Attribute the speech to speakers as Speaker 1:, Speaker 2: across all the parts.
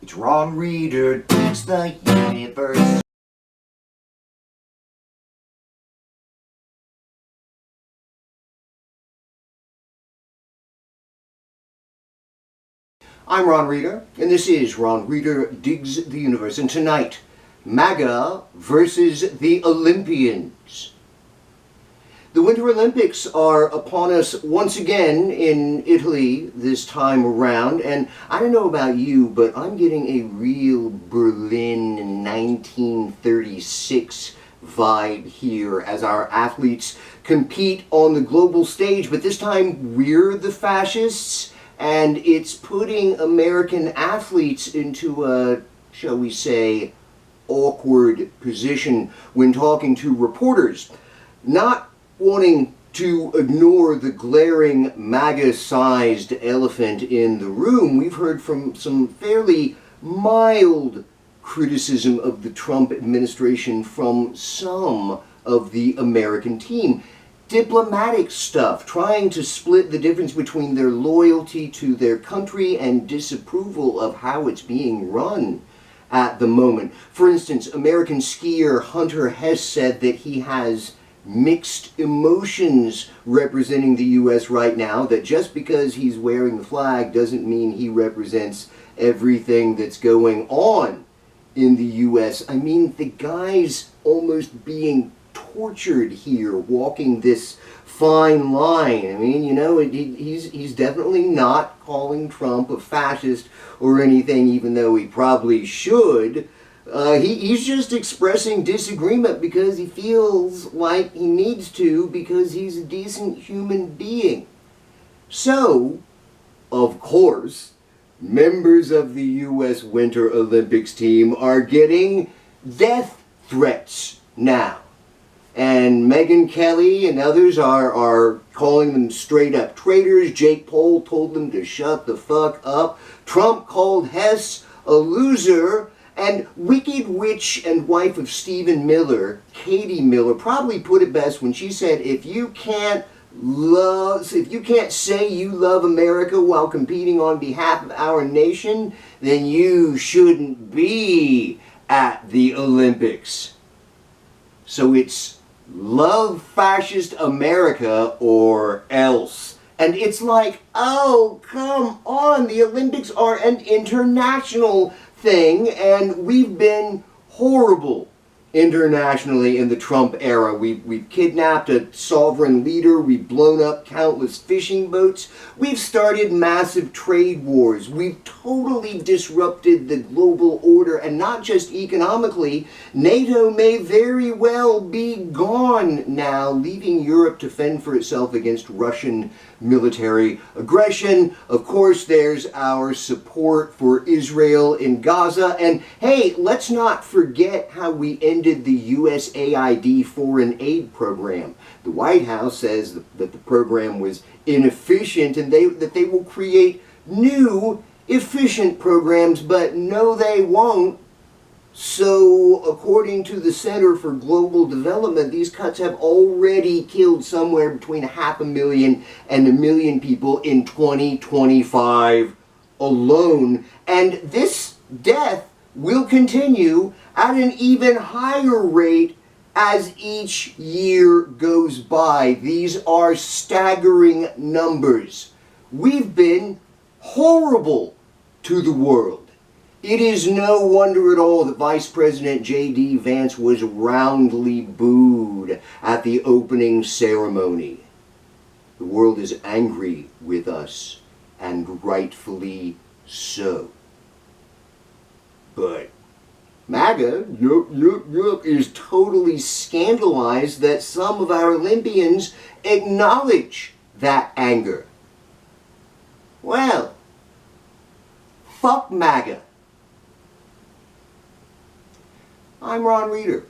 Speaker 1: It's Ron Reader digs the universe. I'm Ron Reader, and this is Ron Reader Digs the Universe. And tonight, MAGA versus the Olympians. The Winter Olympics are upon us once again in Italy this time around, and I don't know about you, but I'm getting a real Berlin 1936 vibe here as our athletes compete on the global stage, but this time we're the fascists, and it's putting American athletes into a, shall we say, awkward position when talking to reporters. Not wanting to ignore the glaring MAGA-sized elephant in the room, we've heard from some fairly mild criticism of the Trump administration from some of the American team. Diplomatic stuff, trying to split the difference between their loyalty to their country and disapproval of how it's being run at the moment. For instance, American skier Hunter Hess said that he has mixed emotions representing the U.S. right now, that just because he's wearing the flag doesn't mean he represents everything that's going on in the U.S. I mean, the guy's almost being tortured here, walking this fine line. I mean, you know, he's definitely not calling Trump a fascist or anything, even though he probably should. He's just expressing disagreement because he feels like he needs to, because he's a decent human being. So, of course, members of the U.S. Winter Olympics team are getting death threats now. And Megyn Kelly and others are calling them straight up traitors. Jake Paul told them to shut the fuck up. Trump called Hess a loser. And Wicked Witch and wife of Stephen Miller, Katie Miller, probably put it best when she said, if you can't say you love America while competing on behalf of our nation, then you shouldn't be at the Olympics. So it's love fascist America or else. And it's like, oh, come on, the Olympics are an international thing, and we've been horrible internationally in the Trump era. We've kidnapped a sovereign leader, we've blown up countless fishing boats, we've started massive trade wars, we've totally disrupted the global order, and not just economically. NATO may very well be gone now, leaving Europe to fend for itself against Russian military aggression. Of course, there's our support for Israel in Gaza, and hey, let's not forget how we ended the USAID foreign aid program. The White House says that the program was inefficient and that they will create new efficient programs, but no, they won't. So, according to the Center for Global Development, these cuts have already killed somewhere between 500,000 and 1 million people in 2025 alone. And this death will continue at an even higher rate as each year goes by. These are staggering numbers. We've been horrible to the world. It is no wonder at all that Vice President J.D. Vance was roundly booed at the opening ceremony. The world is angry with us, and rightfully so. But MAGA, is totally scandalized that some of our Olympians acknowledge that anger. Well, fuck MAGA. I'm Ron Reader,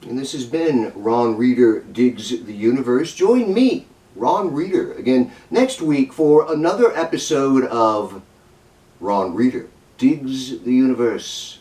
Speaker 1: and this has been Ron Reader Digs the Universe. Join me, Ron Reader, again next week for another episode of Ron Reader Digs the Universe.